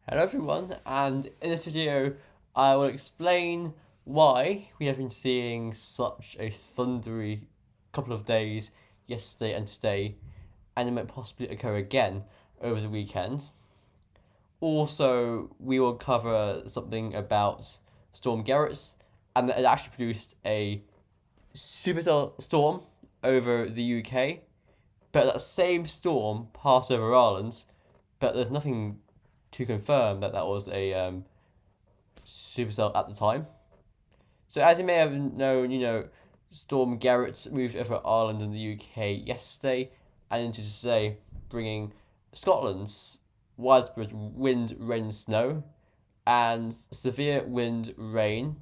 Hello everyone, and in this video I will explain why we have been seeing such a thundery couple of days yesterday and today, and it might possibly occur again over the weekend. Also, we will cover something about Storm Gerrit, and that it actually produced a supercell storm over the UK, but that same storm passed over Ireland, but there's nothing to confirm that that was a supercell at the time. So as you may have known, Storm Gerrit moved over Ireland and the UK yesterday and into today, bringing Scotland's widespread wind, rain, snow, and severe wind, rain,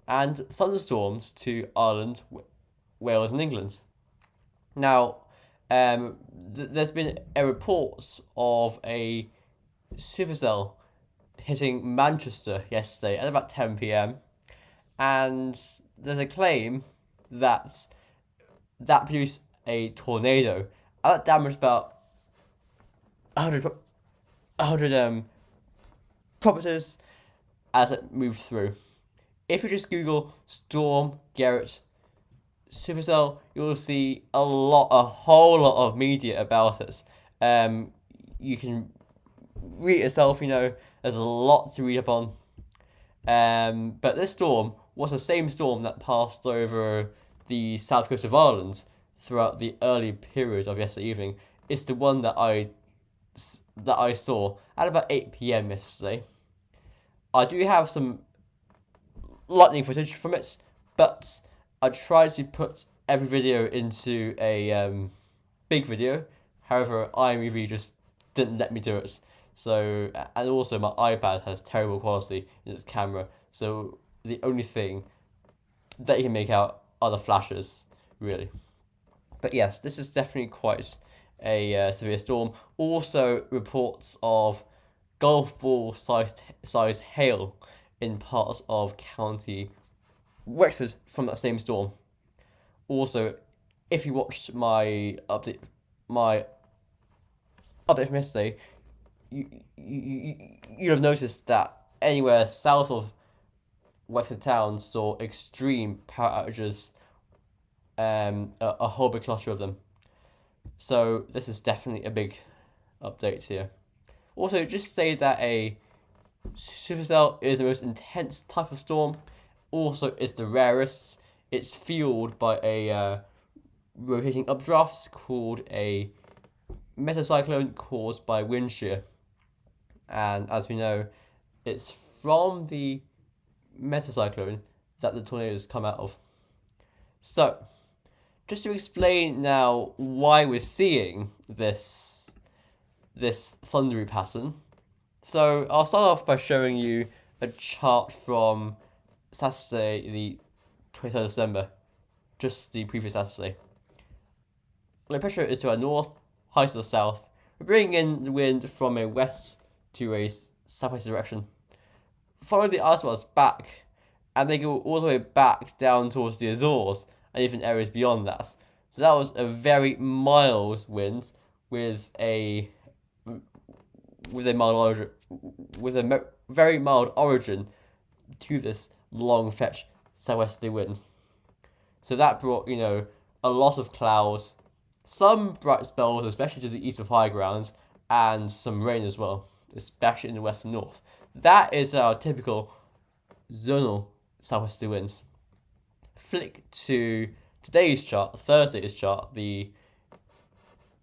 and thunderstorms to Ireland, Wales, and England. Now, there's been a report of a supercell hitting Manchester yesterday at about 10 p.m. and there's a claim that that produced a tornado and that damaged about 100 properties as it moved through. If you just Google Storm Gerrit Supercell, you'll see a whole lot of media about it. You can read it yourself, there's a lot to read up on. But this storm was the same storm that passed over the south coast of Ireland throughout the early period of yesterday evening. It's the one that I saw at about 8 p.m. yesterday. I do have some lightning footage from it, but I tried to put every video into a big video. However, iMovie just didn't let me do it. So, and also my iPad has terrible quality in its camera, so the only thing that you can make out are the flashes, really. But yes, this is definitely quite a severe storm. Also, reports of golf ball sized hail in parts of County Wexford from that same storm. Also, if you watched my update from yesterday, you'd have noticed that anywhere south of Wexford town saw extreme power outages, a whole big cluster of them. So this is definitely a big update here. Also, just say that a supercell is the most intense type of storm. Also, it's the rarest. It's fueled by a rotating updraft called a mesocyclone caused by wind shear. And as we know, it's from the mesocyclone that the tornadoes come out of. So, just to explain now why we're seeing this thundery pattern. So, I'll start off by showing you a chart from Saturday, the 23rd of December, just the previous Saturday. Low pressure is to our north, high to the south. We're bringing in the wind from a west to a southwest direction. Follow the icebergs back, and they go all the way back down towards the Azores and even areas beyond that. So that was a very mild wind with a very mild origin to this long fetch southwesterly wind. So that brought a lot of clouds, some bright spells, especially to the east of high ground, and some rain as well, especially in the west and north. That is our typical zonal southwesterly wind. Flick to today's chart, Thursday's chart, the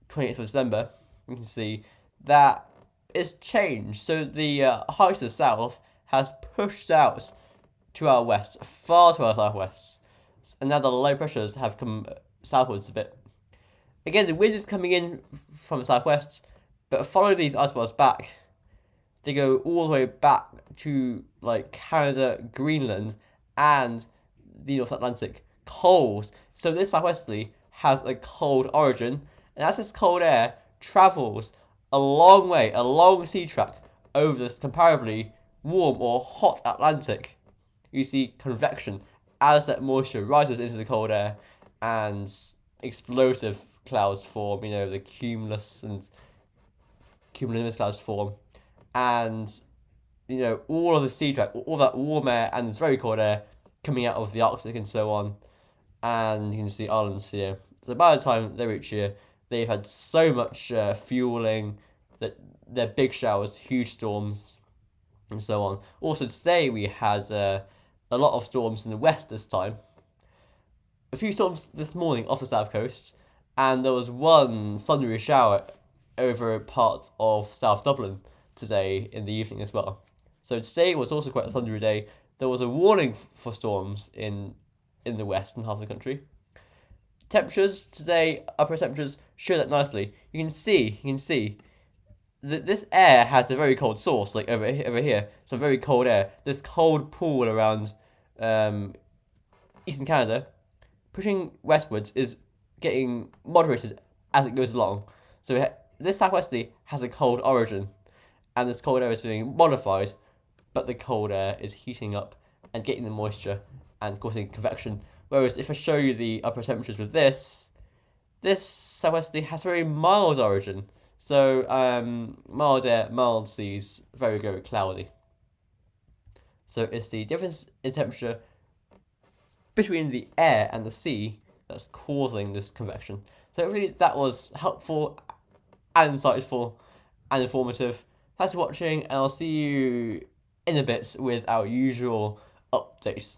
28th of December, you can see that it's changed. So the high to the south has pushed out to our west, far to our southwest, and now the low pressures have come southwards a bit. Again, the wind is coming in from the southwest, but follow these icebergs back. They go all the way back to Canada, Greenland, and the North Atlantic. Cold. So this southwesterly has a cold origin, and as this cold air travels a long way, a long sea track over this comparably warm or hot Atlantic, you see convection as that moisture rises into the cold air, and explosive clouds form. The cumulus and cumulonimbus clouds form, and all of the sea track, all that warm air and this very cold air coming out of the Arctic and so on, and you can see islands here. So by the time they reach here, they've had so much fueling that they're big showers, huge storms, and so on. Also today we had a lot of storms in the west this time. A few storms this morning off the south coast, and there was one thundery shower over parts of South Dublin today in the evening as well. So today was also quite a thundery day. There was a warning for storms in the western half of the country. Temperatures today, upper temperatures show that nicely. You can see that this air has a very cold source, like over here. Some very cold air. This cold pool around eastern Canada, pushing westwards, is getting moderated as it goes along. So this southwesterly has a cold origin, and this cold air is being modified, but the cold air is heating up and getting the moisture and causing convection. Whereas if I show you the upper temperatures with this southwesterly has very mild origin. So mild air, mild seas, very, very cloudy. So it's the difference in temperature between the air and the sea that's causing this convection. So hopefully that was helpful and insightful and informative. Thanks for watching, and I'll see you in a bit with our usual updates.